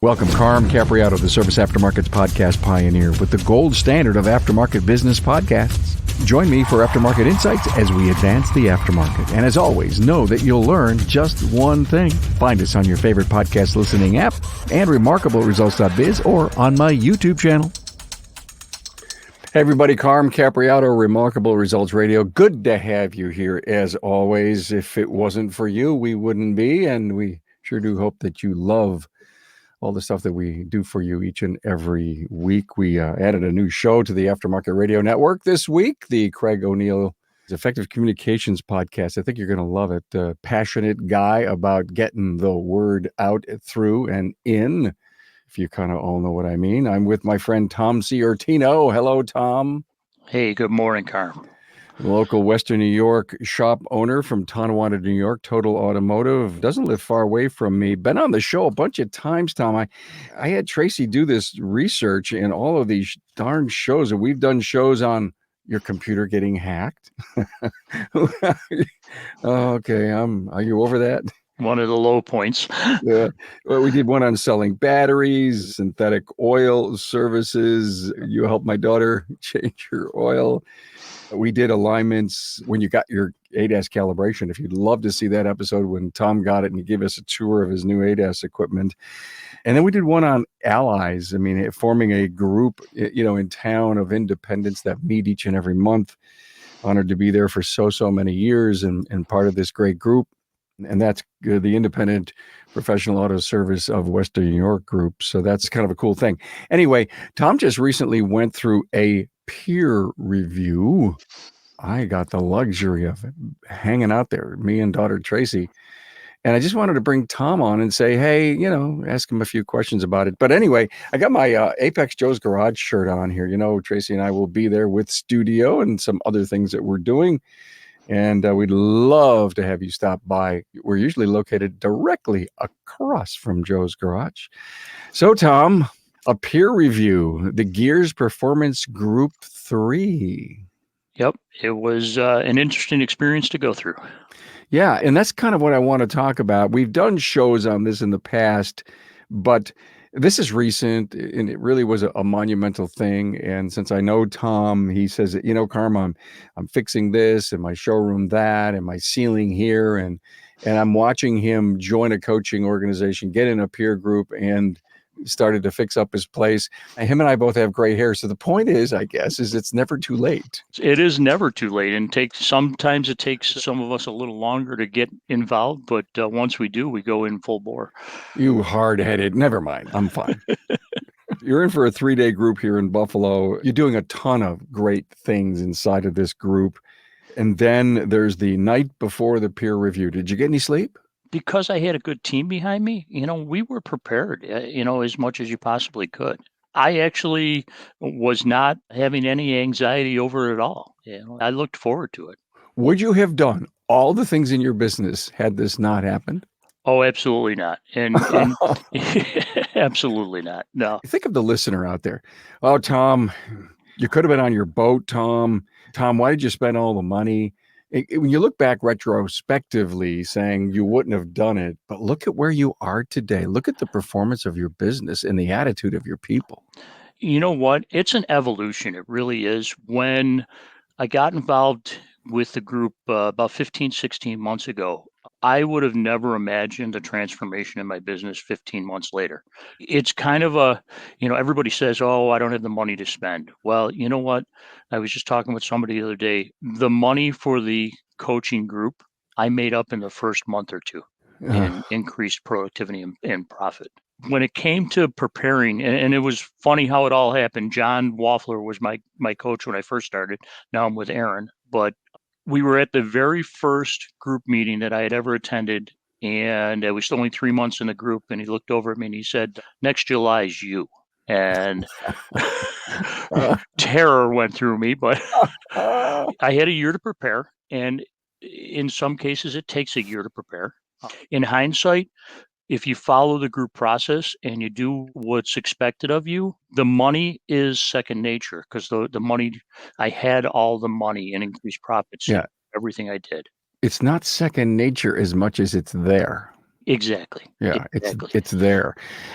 Welcome, Carm Capriato, the Service Aftermarkets podcast pioneer with the gold standard of aftermarket business podcasts. Join me for Aftermarket Insights as we advance the aftermarket. And as always, know that you'll learn just one thing. Find us on your favorite podcast listening app and RemarkableResults.biz or on my YouTube channel. Hey everybody, Carm Capriato, Remarkable Results Radio. Good to have you here as always. If it wasn't for you, we wouldn't be, and we sure do hope that you love all the stuff that we do for you each and every week. We added a new show to the Aftermarket Radio Network this week, the Craig O'Neill's Effective Communications Podcast. I think you're going to love it. Passionate guy about getting the word out, through, and in, if you kind of all know what I mean. I'm with my friend Tom Sciortino. Hello, Tom. Hey, good morning, Carm. Local Western New York shop owner from Tonawanda, New York, Total Automotive. Doesn't live far away from me. Been on the show a bunch of times, Tom. I had Tracy do this research in all of these darn shows, and we've done shows on your computer getting hacked. Okay, are you over that? One of the low points. Yeah. Well, we did one on selling batteries, synthetic oil services. You helped my daughter change her oil. We did alignments when you got your ADAS calibration. If you'd love to see that episode when Tom got it and he gave us a tour of his new ADAS equipment. And then we did one on allies. I mean, forming a group, in town of independents that meet each and every month. Honored to be there for so many years and part of this great group. And that's the Independent Professional Auto Service of Western New York group. So that's kind of a cool thing. Anyway, Tom just recently went through a peer review. I got the luxury of hanging out there, me and daughter Tracy. And I just wanted to bring Tom on and say, hey, ask him a few questions about it. But anyway, I got my AAPEX Joe's Garage shirt on here. Tracy and I will be there with studio and some other things that we're doing. And we'd love to have you stop by. We're usually located directly across from Joe's Garage. So, Tom, a peer review, the Gears Performance Group 3. Yep, it was an interesting experience to go through. Yeah, and that's kind of what I want to talk about. We've done shows on this in the past, but this is recent, and it really was a monumental thing. And since I know Tom, he says, Carm, I'm fixing this and my showroom that and my ceiling here. And I'm watching him join a coaching organization, get in a peer group, and started to fix up his place. And him and I both have gray hair. So the point is, I guess, is it's never too late. It is never too late. And sometimes it takes some of us a little longer to get involved. But once we do, we go in full bore. You hard-headed. Never mind. I'm fine. You're in for a 3-day group here in Buffalo. You're doing a ton of great things inside of this group. And then there's the night before the peer review. Did you get any sleep? Because I had a good team behind me, we were prepared, as much as you possibly could. I actually was not having any anxiety over it at all. I looked forward to it. Would you have done all the things in your business had this not happened? Oh, absolutely not. And absolutely not. No. Think of the listener out there. Oh, Tom, you could have been on your boat, Tom. Tom, why did you spend all the money? When you look back retrospectively, saying you wouldn't have done it, but look at where you are today. Look at the performance of your business and the attitude of your people. You know what? It's an evolution. It really is. When I got involved with the group about 15, 16 months ago, I would have never imagined the transformation in my business 15 months later. It's kind of everybody says, oh, I don't have the money to spend. Well, you know what? I was just talking with somebody the other day. The money for the coaching group, I made up in the first month or two in increased productivity and profit. When it came to preparing, and it was funny how it all happened. John Waffler was my coach when I first started. Now I'm with Aaron, but we were at the very first group meeting that I had ever attended, and I was only 3 months in the group, and he looked over at me and he said, next July is you. And terror went through me, but I had a year to prepare. And in some cases, it takes a year to prepare. In hindsight, if you follow the group process and you do what's expected of you, the money is second nature, because the money, I had all the money and increased profits. Yeah. Everything I did. It's not second nature as much as it's there. Exactly. Yeah, Exactly. it's there.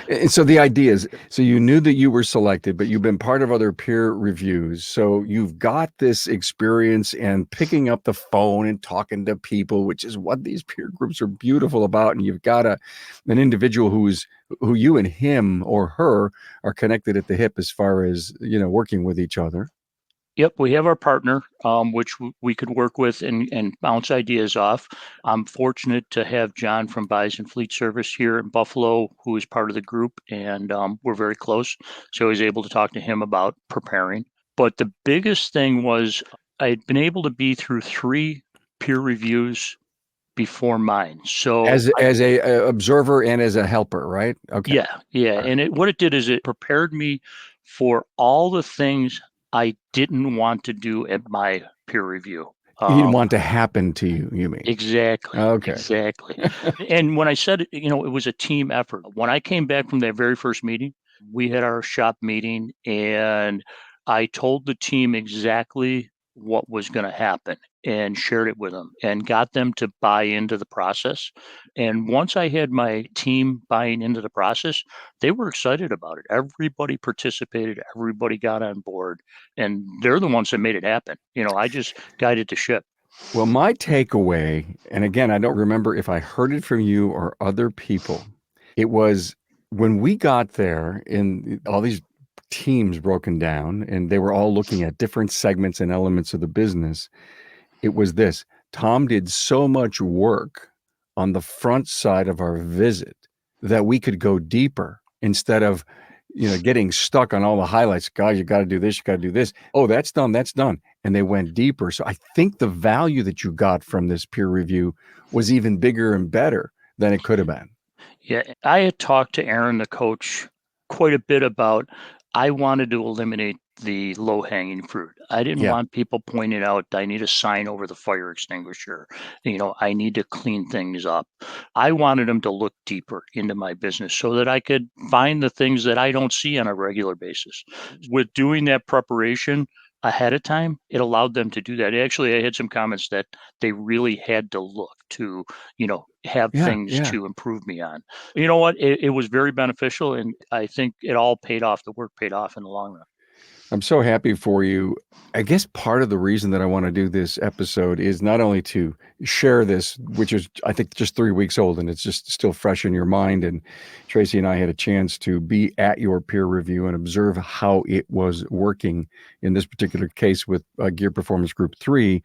And so the idea is, so you knew that you were selected, but you've been part of other peer reviews. So you've got this experience and picking up the phone and talking to people, which is what these peer groups are beautiful about. And you've got an individual who you and him or her are connected at the hip as far as, working with each other. Yep, we have our partner, which we could work with and bounce ideas off. I'm fortunate to have John from Bison Fleet Service here in Buffalo, who is part of the group, and we're very close. So I was able to talk to him about preparing. But the biggest thing was I'd been able to be through 3 peer reviews before mine. So As a observer and as a helper, right? Okay. yeah, All right. and what it did is it prepared me for all the things I didn't want to do at my peer review. You didn't want to happen to you, you mean? Exactly, Okay. exactly. And when I said, it was a team effort. When I came back from that very first meeting, we had our shop meeting, and I told the team exactly what was going to happen and shared it with them and got them to buy into the process. And once I had my team buying into the process, they were excited about it. Everybody participated, everybody got on board, and they're the ones that made it happen. I just guided the ship. Well, my takeaway, and again, I don't remember if I heard it from you or other people, it was when we got there and all these teams broken down and they were all looking at different segments and elements of the business. It was this: Tom did so much work on the front side of our visit that we could go deeper instead of, getting stuck on all the highlights. God, you got to do this, you got to do this. Oh, that's done, that's done. And they went deeper. So I think the value that you got from this peer review was even bigger and better than it could have been. Yeah, I had talked to Aaron, the coach, quite a bit about I wanted to eliminate the low-hanging fruit. I didn't Yeah. want people pointing out, I need a sign over the fire extinguisher. I need to clean things up. I wanted them to look deeper into my business so that I could find the things that I don't see on a regular basis. With doing that preparation ahead of time, it allowed them to do that. Actually, I had some comments that they really had to look to, have Yeah. things Yeah. to improve me on. You know what? It was very beneficial, and I think it all paid off. The work paid off in the long run. I'm so happy for you. I guess part of the reason that I want to do this episode is not only to share this, which is, I think, just 3 weeks old and it's just still fresh in your mind. And Tracy and I had a chance to be at your peer review and observe how it was working in this particular case with Gear Performance Group 3.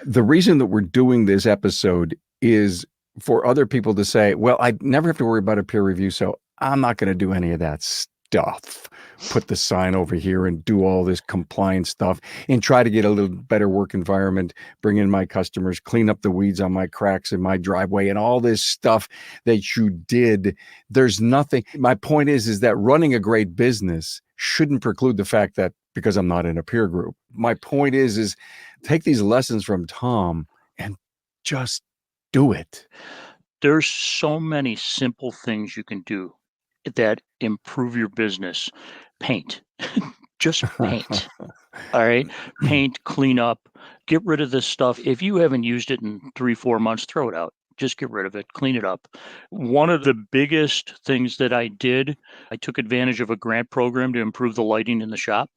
The reason that we're doing this episode is for other people to say, well, I never have to worry about a peer review, so I'm not going to do any of that stuff. Put the sign over here and do all this compliance stuff and try to get a little better work environment, bring in my customers, clean up the weeds on my cracks in my driveway and all this stuff that you did. There's nothing. My point is that running a great business shouldn't preclude the fact that because I'm not in a peer group. My point is take these lessons from Tom and just do it. There's so many simple things you can do that improve your business. Paint. Just paint. All right. Paint, clean up, get rid of this stuff. If you haven't used it in 3, 4 months, throw it out. Just get rid of it, clean it up. One of the biggest things that I did, I took advantage of a grant program to improve the lighting in the shop.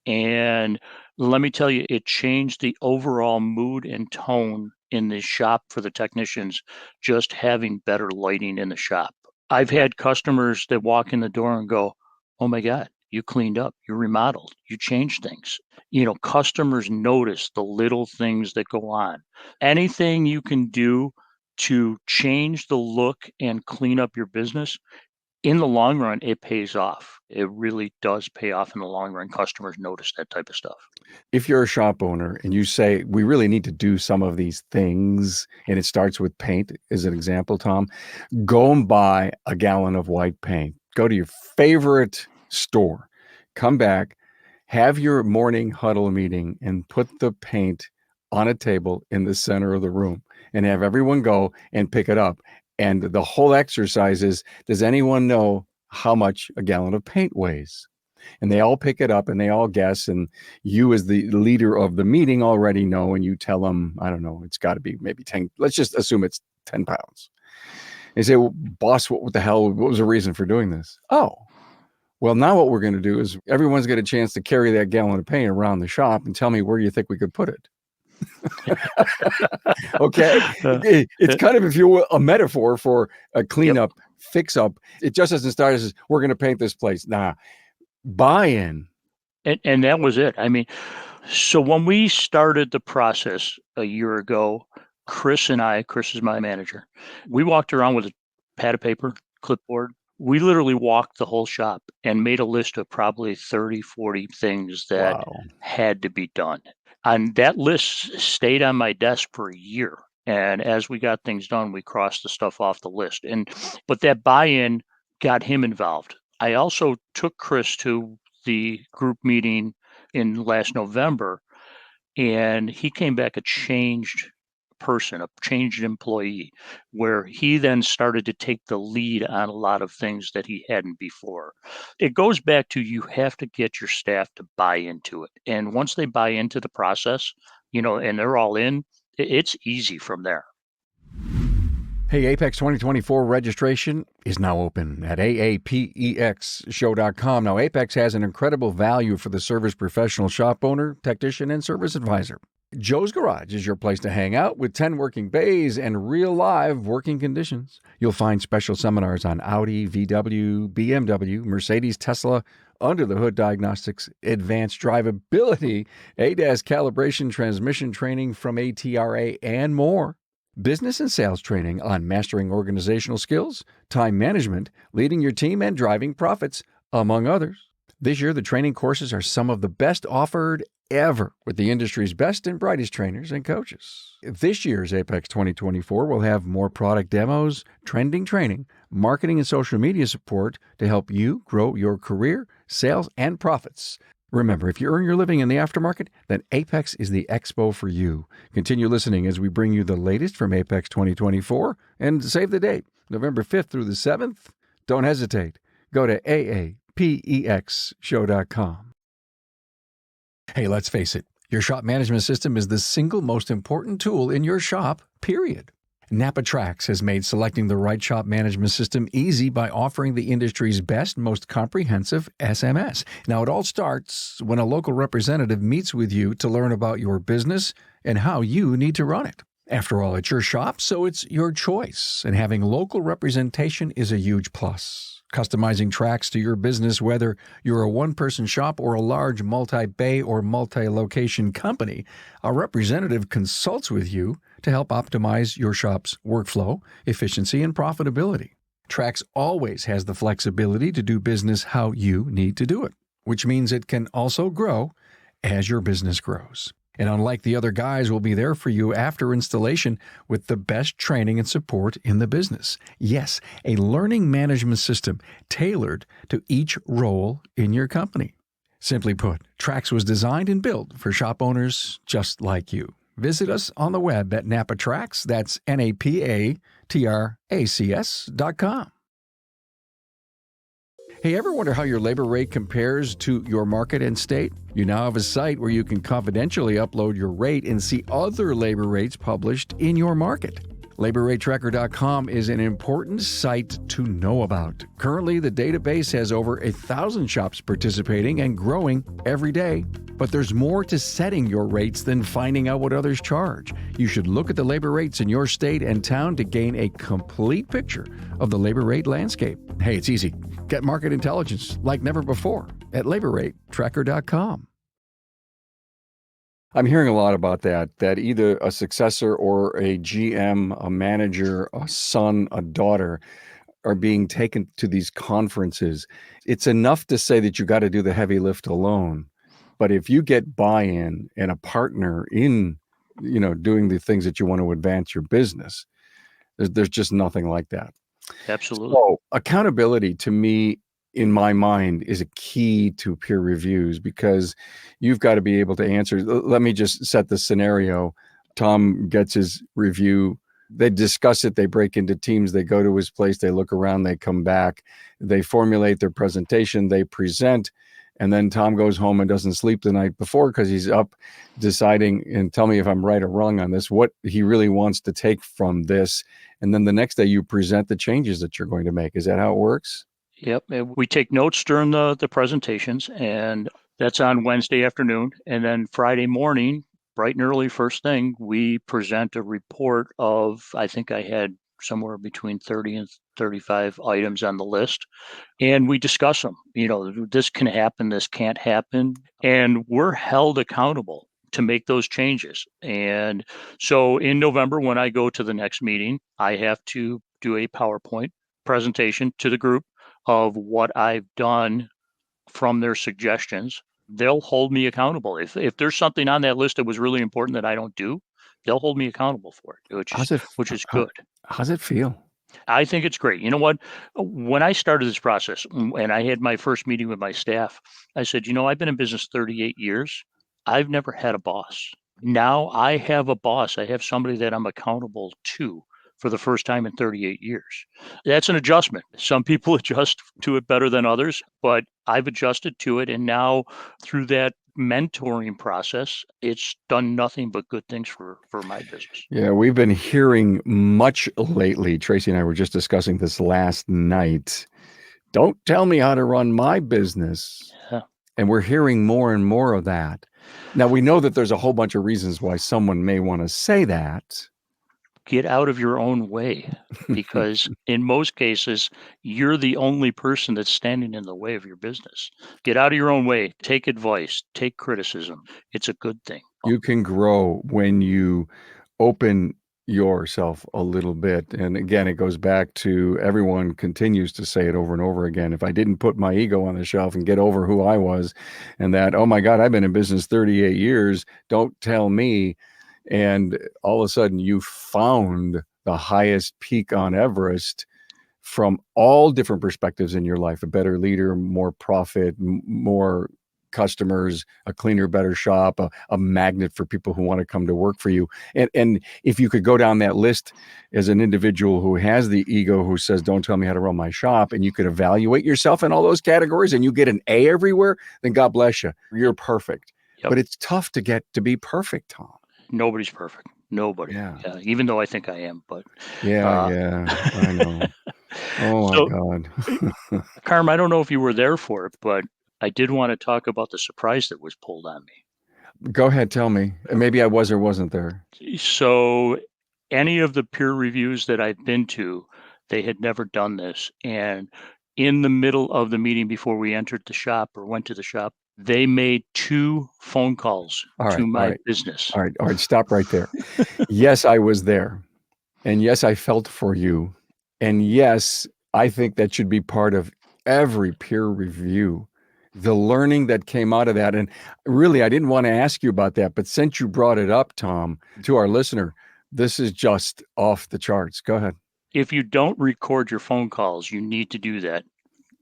And let me tell you, it changed the overall mood and tone in the shop for the technicians, just having better lighting in the shop. I've had customers that walk in the door and go, oh my God, you cleaned up, you remodeled, you changed things. Customers notice the little things that go on. Anything you can do to change the look and clean up your business, in the long run, it pays off. It really does pay off in the long run. Customers notice that type of stuff. If you're a shop owner and you say, we really need to do some of these things, and it starts with paint as an example, Tom, go and buy a gallon of white paint. Go to your favorite store, come back, have your morning huddle meeting and put the paint on a table in the center of the room and have everyone go and pick it up. And the whole exercise is, does anyone know how much a gallon of paint weighs? And they all pick it up and they all guess. And you, as the leader of the meeting, already know. And you tell them, I don't know, it's got to be maybe 10. Let's just assume it's 10 pounds. They say, well, boss, what the hell? What was the reason for doing this? Oh, well, now what we're going to do is everyone's got a chance to carry that gallon of paint around the shop and tell me where you think we could put it. Okay. It's kind of, if you will, a metaphor for a cleanup, fix up. It just doesn't start as we're going to paint this place. Nah, buy-in. And that was it. I mean, so when we started the process a year ago, Chris is my manager, we walked around with a pad of paper, clipboard. We literally walked the whole shop and made a list of probably 30, 40 things that had to be done. And that list stayed on my desk for a year. And as we got things done, we crossed the stuff off the list. But that buy-in got him involved. I also took Chris to the group meeting in last November, and he came back a changed person, a changed employee, where he then started to take the lead on a lot of things that he hadn't before. It goes back to, you have to get your staff to buy into it. And once they buy into the process, and they're all in, it's easy from there. Hey, AAPEX 2024 registration is now open at AAPEX.Show.com. Now, AAPEX has an incredible value for the service professional, shop owner, technician, and service advisor. Joe's Garage is your place to hang out with 10 working bays and real live working conditions. You'll find special seminars on Audi, VW, BMW, Mercedes, Tesla, under-the-hood diagnostics, advanced drivability, ADAS calibration, transmission training from ATRA, and more. Business and sales training on mastering organizational skills, time management, leading your team, and driving profits, among others. This year, the training courses are some of the best offered ever, with the industry's best and brightest trainers and coaches. This year's AAPEX 2024 will have more product demos, trending training, marketing and social media support to help you grow your career, sales, and profits. Remember, if you earn your living in the aftermarket, then AAPEX is the expo for you. Continue listening as we bring you the latest from AAPEX 2024, and save the date, November 5th through the 7th. Don't hesitate. Go to AAPEXshow.com. Hey, let's face it, your shop management system is the single most important tool in your shop, period. NAPA Trax has made selecting the right shop management system easy by offering the industry's best, most comprehensive SMS. Now, it all starts when a local representative meets with you to learn about your business and how you need to run it. After all, it's your shop, so it's your choice, and having local representation is a huge plus. Customizing Trax to your business, whether you're a one-person shop or a large multi-bay or multi-location company, a representative consults with you to help optimize your shop's workflow, efficiency, and profitability. Trax always has the flexibility to do business how you need to do it, which means it can also grow as your business grows. And unlike the other guys, we'll be there for you after installation with the best training and support in the business. Yes, a learning management system tailored to each role in your company. Simply put, Trax was designed and built for shop owners just like you. Visit us on the web at NAPA Trax, that's NAPATRACS.com. Hey, ever wonder how your labor rate compares to your market and state? You now have a site where you can confidentially upload your rate and see other labor rates published in your market. LaborRateTracker.com is an important site to know about. Currently, the database has over 1,000 shops participating and growing every day. But there's more to setting your rates than finding out what others charge. You should look at the labor rates in your state and town to gain a complete picture of the labor rate landscape. Hey, it's easy. Get market intelligence like never before at LaborRateTracker.com. I'm hearing a lot about that either a successor or a GM, a manager, a son, a daughter are being taken to these conferences. It's enough to say that you got to do the heavy lift alone. But if you get buy-in and a partner in, doing the things that you want to advance your business, there's just nothing like that. Absolutely. So accountability to me, in my mind, is a key to peer reviews because you've got to be able to answer. Let me just set the scenario. Tom gets his review. They discuss it. They break into teams. They go to his place. They look around. They come back. They formulate their presentation. They present. And then Tom goes home and doesn't sleep the night before because he's up deciding, and tell me if I'm right or wrong on this, what he really wants to take from this. And then the next day you present the changes that you're going to make. Is that how it works? Yep. And we take notes during the presentations, and that's on Wednesday afternoon. And then Friday morning, bright and early, first thing, we present a report of, I think I had somewhere between 30 and 35 items on the list. And we discuss them. This can happen, this can't happen. And we're held accountable to make those changes. And so in November, when I go to the next meeting, I have to do a PowerPoint presentation to the group of what I've done from their suggestions. They'll hold me accountable. If there's something on that list that was really important that I don't do, they'll hold me accountable for it, which is good. How's it feel? I think it's great. You know what? When I started this process and I had my first meeting with my staff, I said, I've been in business 38 years. I've never had a boss. Now I have a boss. I have somebody that I'm accountable to for the first time in 38 years. That's an adjustment. Some people adjust to it better than others, but I've adjusted to it. And now through that mentoring process, it's done nothing but good things for my business. Yeah, we've been hearing much lately. Tracy and I were just discussing this last night. Don't tell me how to run my business. Yeah. And we're hearing more and more of that. Now, we know that there's a whole bunch of reasons why someone may want to say that. Get out of your own way, because in most cases, you're the only person that's standing in the way of your business. Get out of your own way. Take advice. Take criticism. It's a good thing. You can grow when you open yourself a little bit. And again, it goes back to, everyone continues to say it over and over again. If I didn't put my ego on the shelf and get over who I was, and that, oh my God, I've been in business 38 years, don't tell me. And all of a sudden you found the highest peak on Everest from all different perspectives in your life: a better leader, more profit, more customers, a cleaner, better shop, a magnet for people who want to come to work for you. And if you could go down that list as an individual who has the ego, who says, don't tell me how to run my shop, and you could evaluate yourself in all those categories and you get an A everywhere, then God bless you. You're perfect. Yep. But it's tough to get to be perfect, Tom. Nobody's perfect. Nobody. Yeah. Even though I think I am, but Yeah, I know. Oh So- my God. Carm, I don't know if you were there for it, but I did want to talk about the surprise that was pulled on me. Go ahead, tell me. Maybe I was or wasn't there. So any of the peer reviews that I've been to, they had never done this. And in the middle of the meeting, before we entered the shop or went to the shop, they made 2 phone calls to my business. All right. Stop right there. Yes, I was there. And yes, I felt for you. And yes, I think that should be part of every peer review, the learning that came out of that. And really, I didn't want to ask you about that, but since you brought it up, Tom, to our listener, this is just off the charts. Go ahead. If you don't record your phone calls, you need to do that.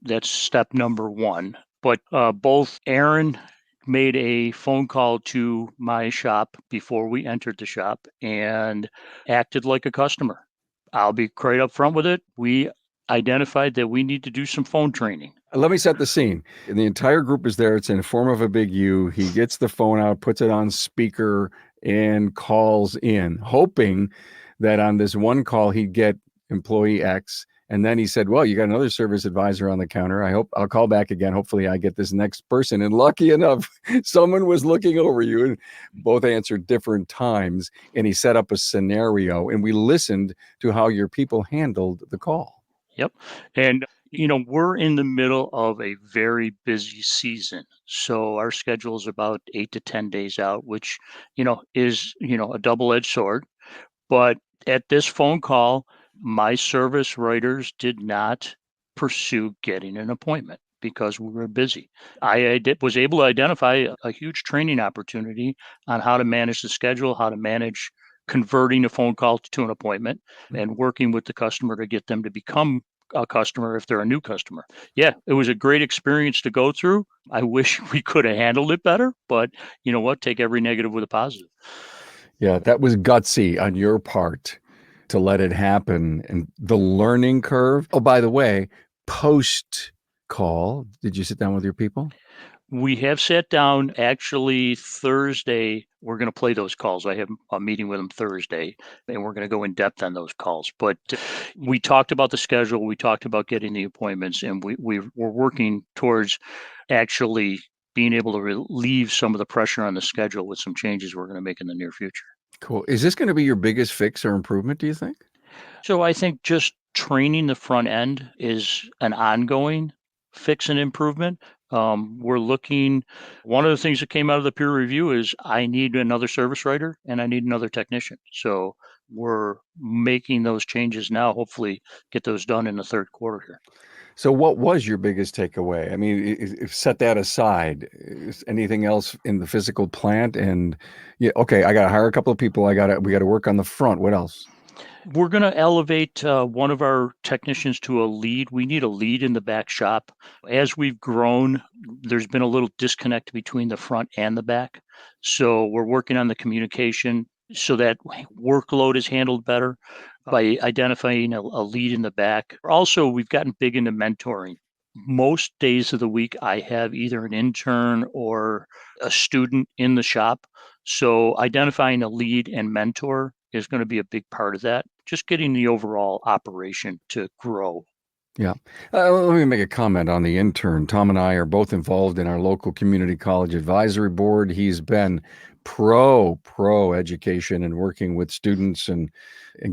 That's step number 1. But both Aaron made a phone call to my shop before we entered the shop and acted like a customer. I'll be right up front with it. We identified that we need to do some phone training. Let me set the scene. The entire group is there. It's in the form of a big U. He gets the phone out, puts it on speaker, and calls in, hoping that on this one call he'd get employee X. And then he said, well, you got another service advisor on the counter. I'll call back again. Hopefully I get this next person. And lucky enough, someone was looking over you, and both answered different times. And he set up a scenario, and we listened to how your people handled the call. Yep. And, we're in the middle of a very busy season. So our schedule is about 8 to 10 days out, which, is, a double-edged sword. But at this phone call, my service writers did not pursue getting an appointment because we were busy. I was able to identify a huge training opportunity on how to manage the schedule, how to manage converting a phone call to an appointment, and working with the customer to get them to become a customer if they're a new customer. Yeah, it was a great experience to go through. I wish we could have handled it better, but you know what? Take every negative with a positive. Yeah, that was gutsy on your part to let it happen. And the learning curve. Oh, by the way, post call. Did you sit down with your people? We have sat down. Actually, Thursday, we're going to play those calls. I have a meeting with them Thursday, and we're going to go in depth on those calls. But we talked about the schedule. We talked about getting the appointments, and we're working towards actually being able to relieve some of the pressure on the schedule with some changes we're going to make in the near future. Cool. Is this going to be your biggest fix or improvement, do you think? So I think just training the front end is an ongoing fix and improvement. We're looking, one of the things that came out of the peer review is I need another service writer and I need another technician. So we're making those changes now, hopefully get those done in the third quarter here. So what was your biggest takeaway? I mean, set that aside. Is anything else in the physical plant? And yeah, okay, I got to hire a couple of people. We got to work on the front. What else? We're going to elevate one of our technicians to a lead. We need a lead in the back shop. As we've grown, there's been a little disconnect between the front and the back. So we're working on the communication so that workload is handled better by identifying a lead in the back. Also, we've gotten big into mentoring. Most days of the week, I have either an intern or a student in the shop. So identifying a lead and mentor is going to be a big part of that. Just getting the overall operation to grow. Yeah. Let me make a comment on the intern. Tom and I are both involved in our local community college advisory board. He's been pro education and working with students and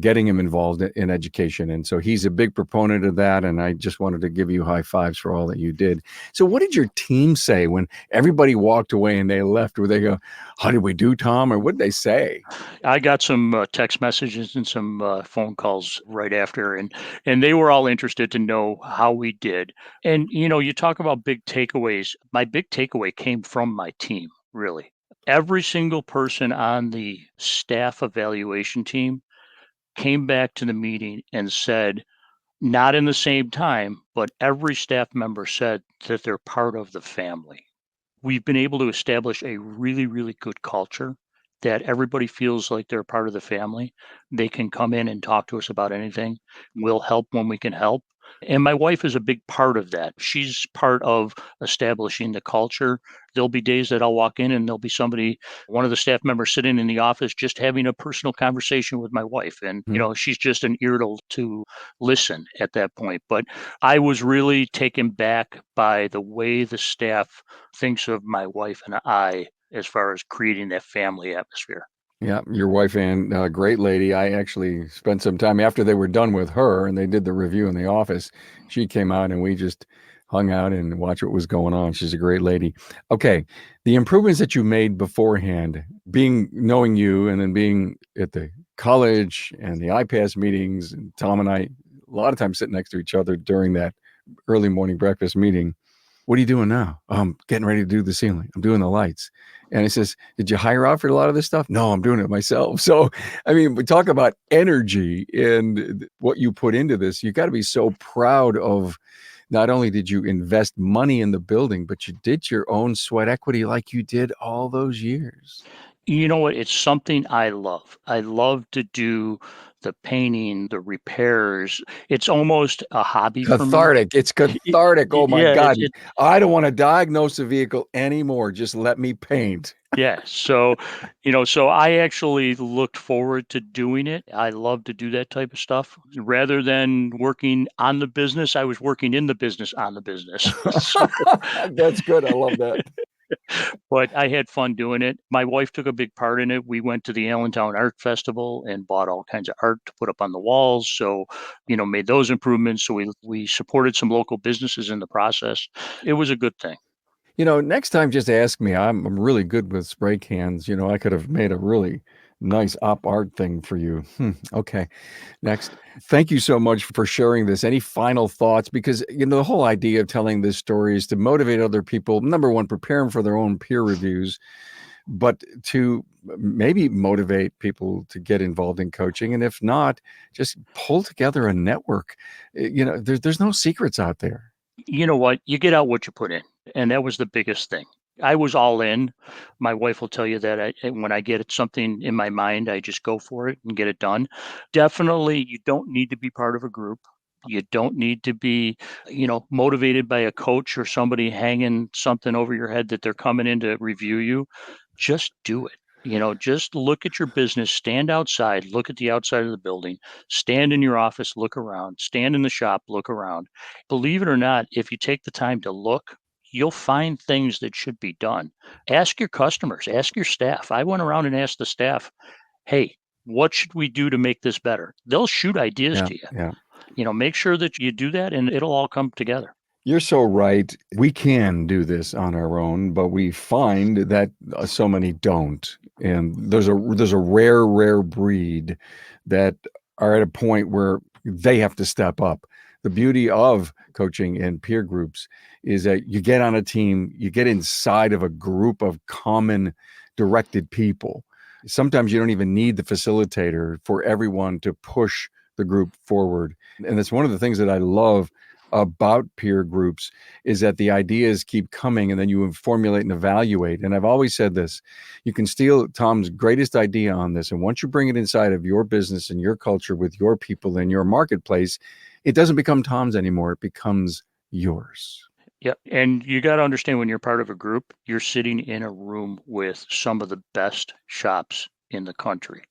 getting him involved in education. And so he's a big proponent of that. And I just wanted to give you high fives for all that you did. So what did your team say when everybody walked away and they left? Were they go, how did we do, Tom? Or what did they say? I got some text messages and some phone calls right after, and they were all interested to know how we did. And you talk about big takeaways. My big takeaway came from my team, really. Every single person on the staff evaluation team came back to the meeting and said, not in the same time, but every staff member said that they're part of the family. We've been able to establish a really, really good culture that everybody feels like they're part of the family. They can come in and talk to us about anything. We'll help when we can help. And my wife is a big part of that. She's part of establishing the culture. There'll be days that I'll walk in and there'll be somebody, one of the staff members sitting in the office, just having a personal conversation with my wife. And, she's just an ear to listen at that point. But I was really taken back by the way the staff thinks of my wife and I as far as creating that family atmosphere. Yeah, your wife Ann, great lady. I actually spent some time after they were done with her and they did the review in the office. She came out and we just hung out and watched what was going on. She's a great lady. Okay, the improvements that you made beforehand, knowing you and then being at the college and the IPAS meetings, and Tom and I, a lot of times sitting next to each other during that early morning breakfast meeting. What are you doing now? I'm getting ready to do the ceiling. I'm doing the lights. And he says, did you hire out for a lot of this stuff? No, I'm doing it myself. So, I mean, we talk about energy and what you put into this. You got to be so proud of not only did you invest money in the building, but you did your own sweat equity like you did all those years. You know what? It's something I love. I love to do the painting, the repairs. It's almost a hobby for me. Cathartic. It's cathartic. Oh my Yeah, God. I don't want to diagnose a vehicle anymore. Just let me paint. yeah. So I actually looked forward to doing it. I love to do that type of stuff. Rather than working on the business, I was working in the business on the business. So, That's good. I love that. but I had fun doing it. My wife took a big part in it. We went to the Allentown Art Festival and bought all kinds of art to put up on the walls. So, made those improvements. So we supported some local businesses in the process. It was a good thing. Next time, just ask me. I'm really good with spray cans. I could have made a really nice op art thing for you. Okay. Next. Thank you so much for sharing this. Any final thoughts? Because, the whole idea of telling this story is to motivate other people. Number one, prepare them for their own peer reviews, but to maybe motivate people to get involved in coaching. And if not, just pull together a network. There's no secrets out there. You know what? You get out what you put in. And that was the biggest thing. I was all in. My wife will tell you that when I get something in my mind, I just go for it and get it done. Definitely, you don't need to be part of a group. You don't need to be, motivated by a coach or somebody hanging something over your head that they're coming in to review you. Just do it. Just look at your business, stand outside, look at the outside of the building, stand in your office, look around, stand in the shop, look around. Believe it or not, if you take the time to look, you'll find things that should be done. Ask your customers, ask your staff. I went around and asked the staff, hey, what should we do to make this better? They'll shoot ideas Yeah, to you. yeah. Make sure that you do that and it'll all come together. You're so right. We can do this on our own, but we find that so many don't. And there's a rare breed that are at a point where they have to step up. The beauty of coaching and peer groups is that you get on a team, you get inside of a group of common directed people. Sometimes you don't even need the facilitator for everyone to push the group forward. And that's one of the things that I love about peer groups is that the ideas keep coming and then you formulate and evaluate. And I've always said this, you can steal Tom's greatest idea on this. And once you bring it inside of your business and your culture with your people and your marketplace, it doesn't become Tom's anymore. It becomes yours. Yeah. And you got to understand when you're part of a group, you're sitting in a room with some of the best shops in the country.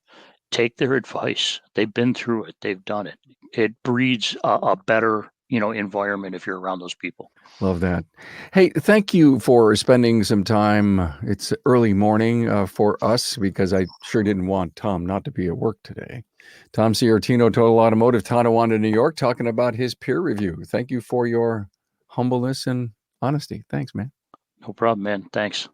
Take their advice. They've been through it. They've done it. It breeds a better environment if you're around those people. Love that. Hey, thank you for spending some time. It's early morning for us because I sure didn't want Tom not to be at work today. Tom Sciortino, Total Automotive, Tonawanda, New York, talking about his peer review. Thank you for your humbleness and honesty. Thanks, man. No problem, man. Thanks.